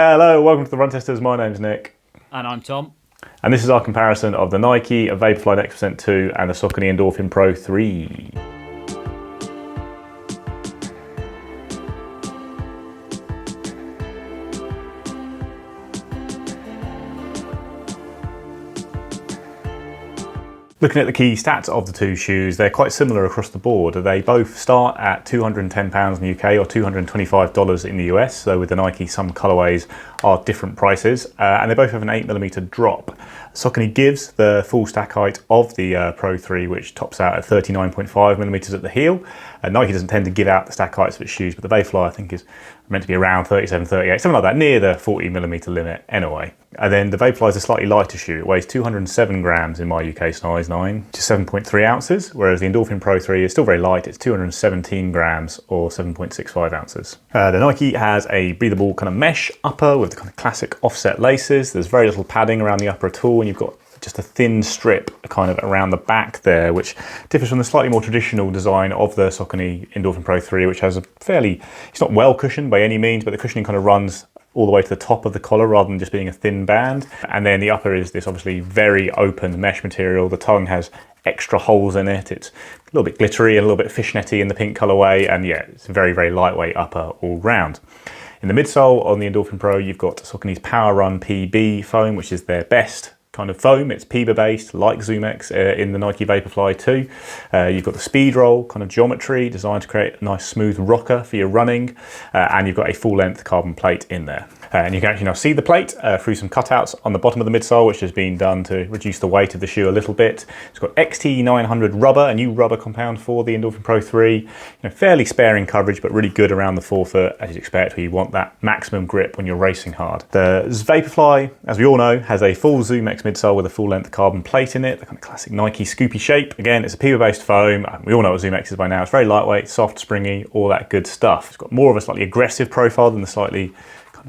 Hello, welcome to the Run Testers. My name's Nick. And I'm Tom. And this is our comparison of the Nike Vaporfly NEXT 2 and the Saucony Endorphin Pro 3. Looking at the key stats of the two shoes, they're quite similar across the board. They both start at £210 in the UK or $225 in the US. So with the Nike, some colorways are different prices, and they both have an 8mm drop. Saucony gives the full stack height of the Pro 3, which tops out at 39.5mm at the heel. Nike doesn't tend to give out the stack heights of its shoes, but the Vaporfly I think is meant to be around 37, 38, something like that, near the 40mm limit anyway. And then the Vaporfly is a slightly lighter shoe. It weighs 207 grams in my UK size 9, to 7.3 ounces, whereas the Endorphin Pro 3 is still very light. It's 217 grams or 7.65 ounces. The Nike has a breathable kind of mesh upper with the kind of classic offset laces. There's very little padding around the upper at all, and you've got just a thin strip kind of around the back there, which differs from the slightly more traditional design of the Saucony Endorphin Pro 3, which has a fairly, it's not well cushioned by any means, but the cushioning kind of runs all the way to the top of the collar rather than just being a thin band. And then the upper is this obviously very open mesh material. The tongue has extra holes in it. It's a little bit glittery and a little bit fishnetty in the pink colorway. And yeah, it's a very, very lightweight upper all round. In the midsole on the Endorphin Pro, you've got Saucony's Power Run PB foam, which is their best kind of foam. It's PBA based, like ZoomX in the Nike Vaporfly 2. You've got the speed roll kind of geometry designed to create a nice smooth rocker for your running, and you've got a full length carbon plate in there. And you can actually now see the plate through some cutouts on the bottom of the midsole, which has been done to reduce the weight of the shoe a little bit. It's got XT900 rubber, a new rubber compound for the Endorphin Pro 3. Fairly sparing coverage, but really good around the forefoot, as you'd expect, where you want that maximum grip when you're racing hard. The Vaporfly, as we all know, has a full ZoomX midsole with a full length carbon plate in it, the kind of classic Nike scoopy shape. Again, it's a PBA based foam. We all know what ZoomX is by now. It's very lightweight, soft, springy, all that good stuff. It's got more of a slightly aggressive profile than the slightly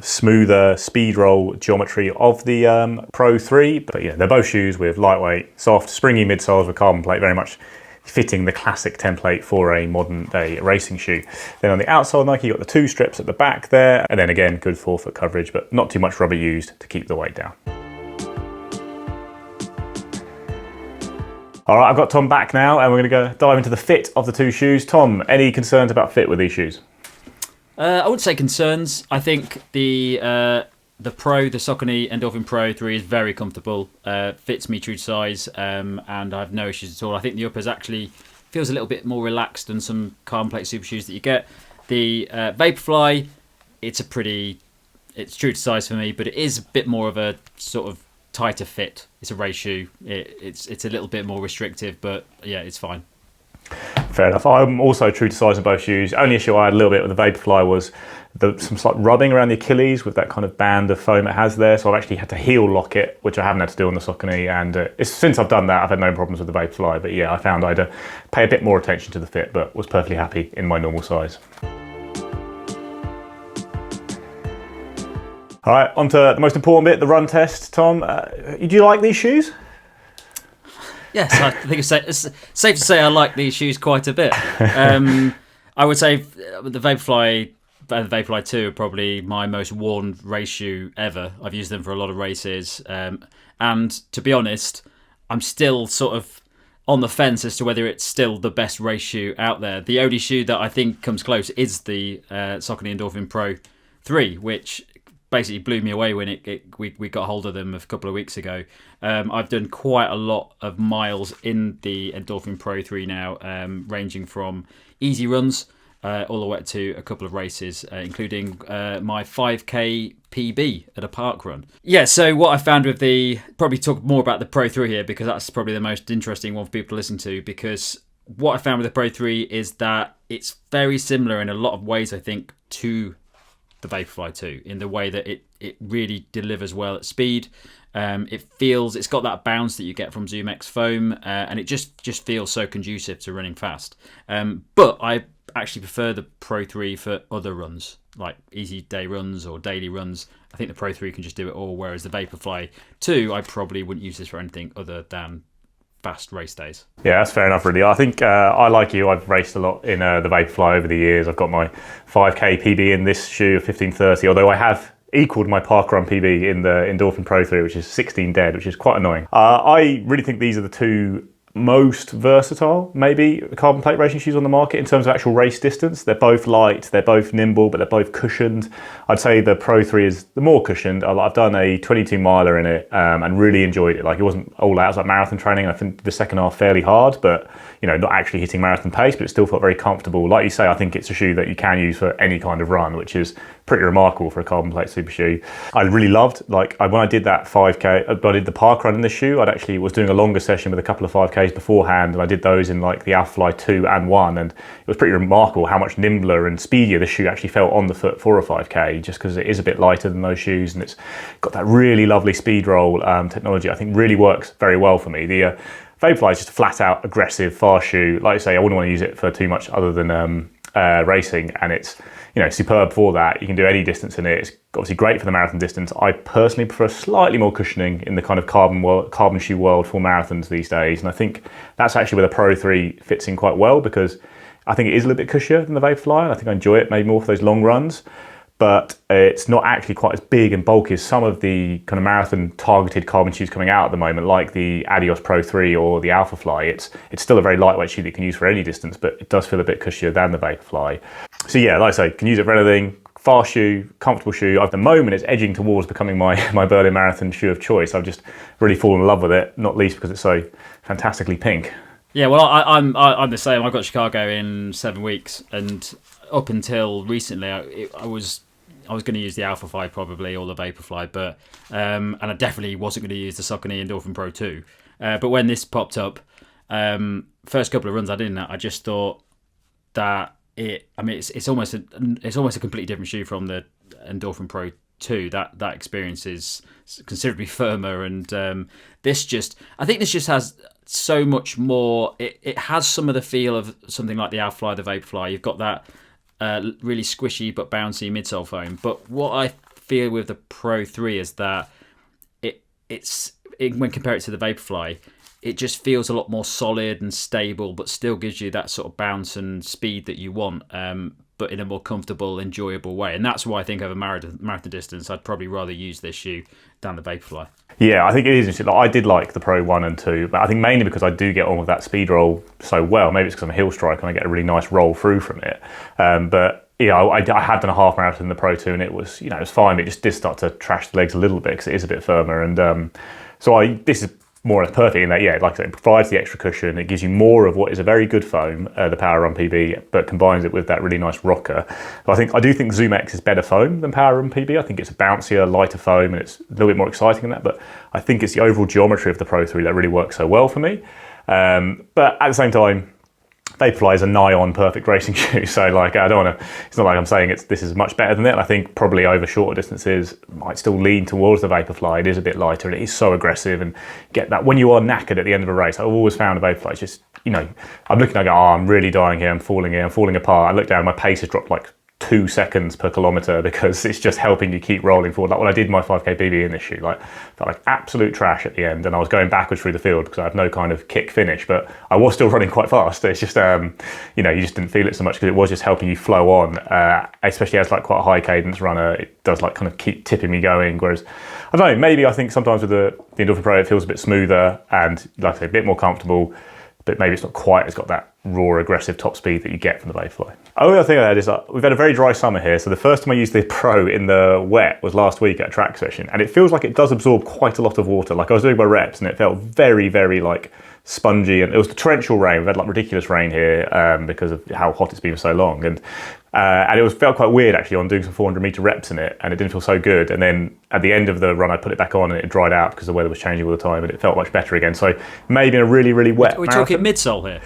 smoother speed roll geometry of the Pro 3, but yeah, they're both shoes with lightweight, soft, springy midsoles with carbon plate, very much fitting the classic template for a modern day racing shoe. Then on the outsole Nike, you've got the two strips at the back there, and then again, good forefoot coverage, but not too much rubber used to keep the weight down. All right, I've got Tom back now, and we're going to go dive into the fit of the two shoes. Tom, any concerns about fit with these shoes? I wouldn't say concerns. I think the Saucony Endorphin Pro 3 is very comfortable. Fits me true to size, and I have no issues at all. I think the uppers actually feels a little bit more relaxed than some carbon plate super shoes that you get. The Vaporfly, it's true to size for me, but it is a bit more of a sort of tighter fit. It's a race shoe. It's a little bit more restrictive, but yeah, it's fine. Fair enough. I'm also true to size in both shoes. Only issue I had a little bit with the Vaporfly was some slight rubbing around the Achilles with that kind of band of foam it has there. So I've actually had to heel lock it, which I haven't had to do on the Saucony. And since I've done that, I've had no problems with the Vaporfly. But yeah, I found I had to pay a bit more attention to the fit, but was perfectly happy in my normal size. All right, on to the most important bit, the run test. Tom, do you like these shoes? Yes, I think it's safe to say I like these shoes quite a bit. I would say the Vaporfly and the Vaporfly 2 are probably my most worn race shoe ever. I've used them for a lot of races. And to be honest, I'm still sort of on the fence as to whether it's still the best race shoe out there. The only shoe that I think comes close is the Saucony Endorphin Pro 3, which basically blew me away when we got hold of them a couple of weeks ago. I've done quite a lot of miles in the Endorphin Pro 3 now, ranging from easy runs all the way to a couple of races, including my 5K PB at a park run. Yeah, so what I found with probably talk more about the Pro 3 here, because that's probably the most interesting one for people to listen to, because what I found with the Pro 3 is that it's very similar in a lot of ways, I think, to the Vaporfly 2, in the way that it really delivers well at speed. It's got that bounce that you get from ZoomX foam, and it just feels so conducive to running fast. But I actually prefer the Pro 3 for other runs, like easy day runs or daily runs. I think the Pro 3 can just do it all, whereas the Vaporfly 2, I probably wouldn't use this for anything other than fast race days. Yeah, that's fair enough, really. I think I, like you, I've raced a lot in the Vaporfly over the years. I've got my 5K PB in this shoe of 15:30, although I have equaled my parkrun PB in the Endorphin Pro 3, which is 16 dead, which is quite annoying. I really think these are the two most versatile, maybe, carbon plate racing shoes on the market in terms of actual race distance. They're both light, they're both nimble, but they're both cushioned. I'd say the Pro 3 is the more cushioned. I've done a 22 miler in it and really enjoyed it. Like, it wasn't all out, it was like marathon training. I think the second half fairly hard, but not actually hitting marathon pace, but it still felt very comfortable. Like you say, I think it's a shoe that you can use for any kind of run, which is pretty remarkable for a carbon plate super shoe. I really loved, when I did that 5K, I did the park run in this shoe. I actually was doing a longer session with a couple of 5Ks beforehand, and I did those in like the Vaporfly 2 and 1, and it was pretty remarkable how much nimbler and speedier the shoe actually felt on the foot for a 5K, just because it is a bit lighter than those shoes, and it's got that really lovely speed roll technology. I think really works very well for me. The Vaporfly is just a flat out aggressive fast shoe. Like I say, I wouldn't want to use it for too much other than racing, and it's superb for that. You can do any distance in it. It's obviously great for the marathon distance. I personally prefer slightly more cushioning in the kind of carbon shoe world for marathons these days, and I think that's actually where the Pro 3 fits in quite well, because I think it is a little bit cushier than the Vaporfly, and I think I enjoy it maybe more for those long runs, but it's not actually quite as big and bulky as some of the kind of marathon targeted carbon shoes coming out at the moment, like the Adios Pro 3 or the Vaporfly. It's still a very lightweight shoe that you can use for any distance, but it does feel a bit cushier than the Vaporfly. So yeah, like I say, can use it for anything. Fast shoe, comfortable shoe. At the moment, it's edging towards becoming my Berlin Marathon shoe of choice. I've just really fallen in love with it, not least because it's so fantastically pink. Yeah, well, I'm the same. I've got Chicago in 7 weeks, and up until recently, I was going to use the Vaporfly probably, or the Vaporfly, but and I definitely wasn't going to use the Saucony Endorphin Pro 2. But when this popped up, first couple of runs I did in that, I just thought that it's almost a completely different shoe from the Endorphin Pro 2. That experience is considerably firmer, and I think this just has so much more. It has some of the feel of something like the Vaporfly, the Vaporfly. You've got that really squishy but bouncy midsole foam. But what I feel with the Pro 3 is that when compared to the Vaporfly, it just feels a lot more solid and stable, but still gives you that sort of bounce and speed that you want, but in a more comfortable, enjoyable way. And that's why I think over marathon distance, I'd probably rather use this shoe than the Vaporfly. Yeah, I think it is interesting. I did like the Pro 1 and 2, but I think mainly because I do get on with that speed roll so well. Maybe it's because I'm a heel striker and I get a really nice roll through from it. But I had done a half marathon in the Pro 2, and it was, it was fine. But it just did start to trash the legs a little bit because it is a bit firmer. And this is more or less perfect in that, like I said, it provides the extra cushion. It gives you more of what is a very good foam, the Power Run PB, but combines it with that really nice rocker. But I do think Zoom X is better foam than Power Run PB. I think it's a bouncier, lighter foam, and it's a little bit more exciting than that. But I think it's the overall geometry of the Pro 3 that really works so well for me. But at the same time, Vaporfly is a nigh-on perfect racing shoe, so I don't want to. It's not like I'm saying this is much better than it. I think probably over shorter distances might still lean towards the Vaporfly. It is a bit lighter and it is so aggressive, and get that when you are knackered at the end of a race. I've always found a Vaporfly. It's just I'm looking, I go, I'm really dying here. I'm falling apart. I look down, my pace has dropped like 2 seconds per kilometre because it's just helping you keep rolling forward. Like when I did my 5K BB in this shoe, felt like absolute trash at the end, and I was going backwards through the field because I have no kind of kick finish, but I was still running quite fast. It's just you just didn't feel it so much because it was just helping you flow on, especially as quite a high cadence runner. It does kind of keep tipping me going, whereas I don't know, maybe I think sometimes with the Endorphin Pro it feels a bit smoother and, like I say, a bit more comfortable, but maybe it's not quite as got that raw, aggressive top speed that you get from the Vaporfly. Only other thing I had is we've had a very dry summer here, so the first time I used the Pro in the wet was last week at a track session, and it feels like it does absorb quite a lot of water. I was doing my reps and it felt very, very spongy, and it was the torrential rain. We've had ridiculous rain here because of how hot it's been for so long, and it felt quite weird actually on doing some 400-meter reps in it, and it didn't feel so good. And then at the end of the run, I put it back on and it dried out because the weather was changing all the time, and it felt much better again. So maybe in a really, really wet We're talking midsole here.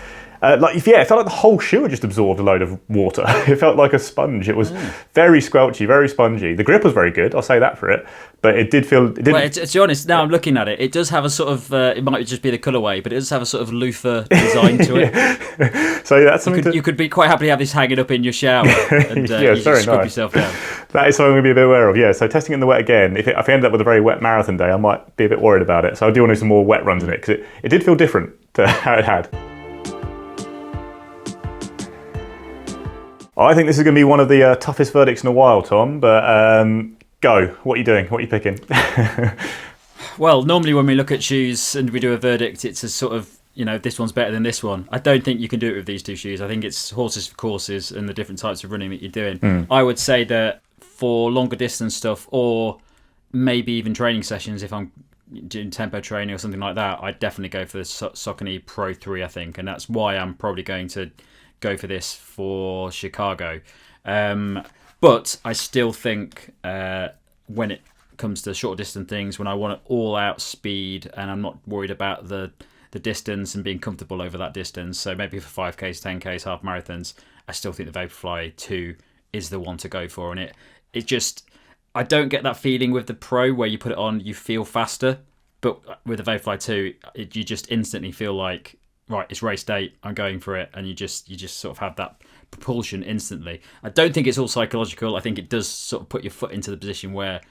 It felt like the whole shoe had just absorbed a load of water. It felt like a sponge. It was very squelchy, very spongy. The grip was very good, I'll say that for it, but it did feel... to be honest, now I'm looking at it, it does have a sort of, it might just be the colourway, but it does have a sort of loofah design to it. So that's something you could be quite happily have this hanging up in your shower and you just scrub yourself down. That is something I'm going to be a bit aware of, yeah. So testing in the wet again, if I end up with a very wet marathon day, I might be a bit worried about it. So I do want to do some more wet runs in it, because it did feel different to how it had. I think this is going to be one of the toughest verdicts in a while, Tom, but go. What are you doing? What are you picking? Well, normally when we look at shoes and we do a verdict, it's a sort of, this one's better than this one. I don't think you can do it with these two shoes. I think it's horses for courses and the different types of running that you're doing. I would say that for longer distance stuff, or maybe even training sessions, if I'm doing tempo training or something like that, I'd definitely go for the Saucony Pro 3, I think. And that's why I'm probably going to go for this for Chicago. But I still think when it comes to short distance things, when I want all out speed and I'm not worried about the distance and being comfortable over that distance, so maybe for 5Ks, 10Ks, half marathons, I still think the Vaporfly 2 is the one to go for. And it just, I don't get that feeling with the Pro where you put it on, you feel faster, but with the Vaporfly 2, you just instantly feel like, right, it's race day, I'm going for it, and you just sort of have that propulsion instantly. I don't think it's all psychological. I think it does sort of put your foot into the position where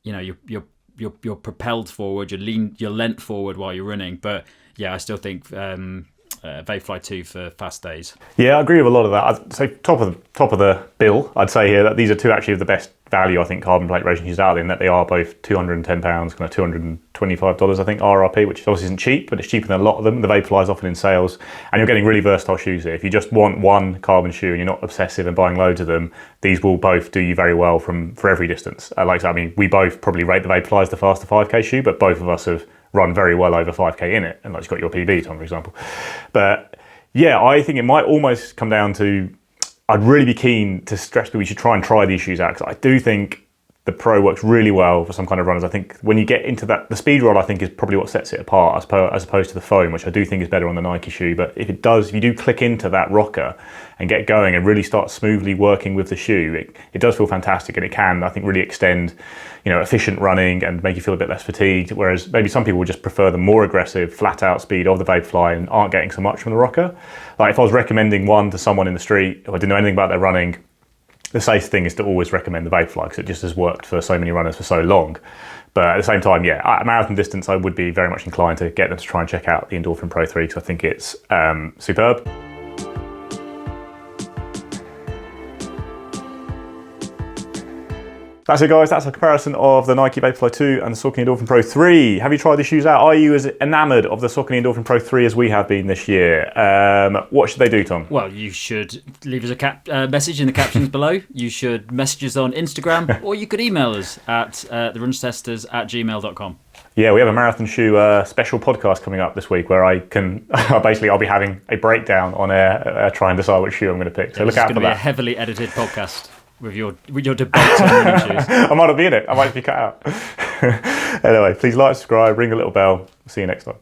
you're propelled forward, you're lent forward while you're running. But yeah, I still think Vaporfly 2 for fast days. Yeah, I agree with a lot of that. I'd say top of the bill, I'd say here that these are two actually of the best value, I think, carbon plate racing shoes out there, in that they are both £210, kind of $225, I think, RRP, which obviously isn't cheap, but it's cheaper than a lot of them. The Vaporfly is often in sales, and you're getting really versatile shoes here. If you just want one carbon shoe and you're not obsessive and buying loads of them, these will both do you very well for every distance. We both probably rate the Vaporfly as the faster 5K shoe, but both of us have run very well over 5K in it, and like you've got your PB, Tom, for example. But yeah, I think it might almost come down to, I'd really be keen to stress that we should try these shoes out, because I do think the Pro works really well for some kind of runners. I think when you get into that, the speed roll, I think, is probably what sets it apart as opposed to the foam, which I do think is better on the Nike shoe. But if you do click into that rocker and get going and really start smoothly working with the shoe, it does feel fantastic, and it can, I think, really extend, efficient running and make you feel a bit less fatigued. Whereas maybe some people would just prefer the more aggressive, flat out speed of the Vaporfly and aren't getting so much from the rocker. Like if I was recommending one to someone in the street who I didn't know anything about their running, the safe thing is to always recommend the Vaporfly, because it just has worked for so many runners for so long. But at the same time, yeah, at marathon distance, I would be very much inclined to get them to try and check out the Endorphin Pro 3, because I think it's superb. That's it, guys. That's a comparison of the Nike Vaporfly 2 and the Saucony Endorphin Pro 3. Have you tried these shoes out? Are you as enamoured of the Saucony Endorphin Pro 3 as we have been this year? What should they do, Tom? Well, you should leave us a message in the captions below. You should message us on Instagram, or you could email us at theruntesters@gmail.com. Yeah, we have a marathon shoe special podcast coming up this week where I'll be having a breakdown on air, try and decide which shoe I'm going to pick. So look out for that. It's going to be a heavily edited podcast with your debate on running shoes. I might not be in it. I might be cut out. Anyway, please like, subscribe, ring the little bell. See you next time.